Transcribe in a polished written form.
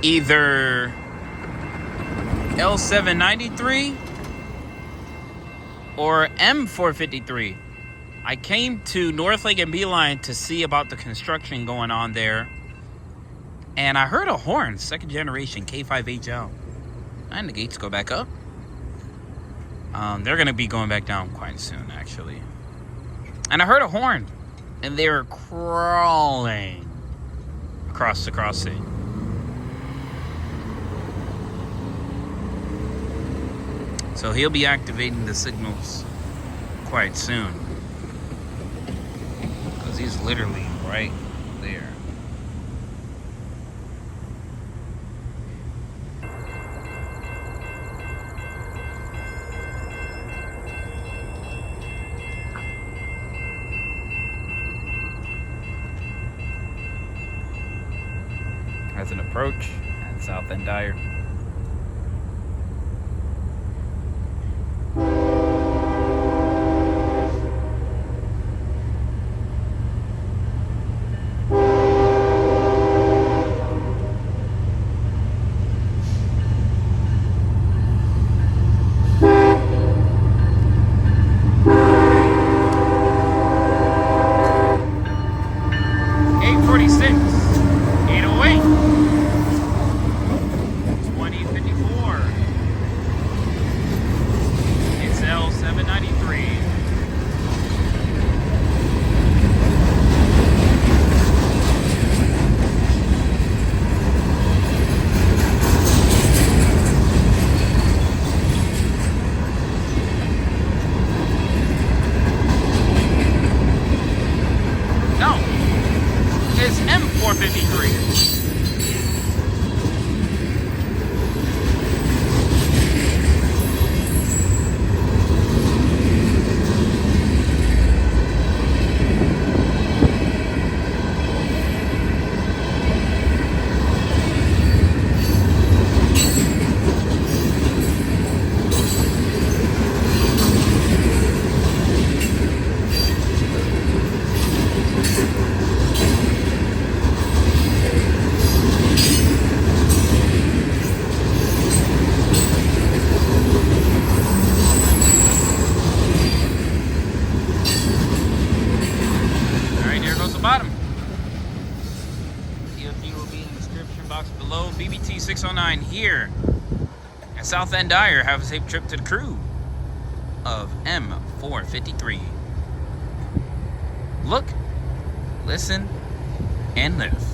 either L793 or M453. I came to Northlake and Beeline to see about the construction going on there, and I heard a horn, second generation K5HL. And the gates go back up. They're gonna be going back down quite soon, actually. And I heard a horn, and they were crawling across the crossing. So he'll be activating the signals quite soon, because he's literally right there. As an approach at South End DYER. Bottom. DOT will be in the description box below. BBT 609 here at South End DYER. Have a safe trip to the crew of M453. Look, listen, and live.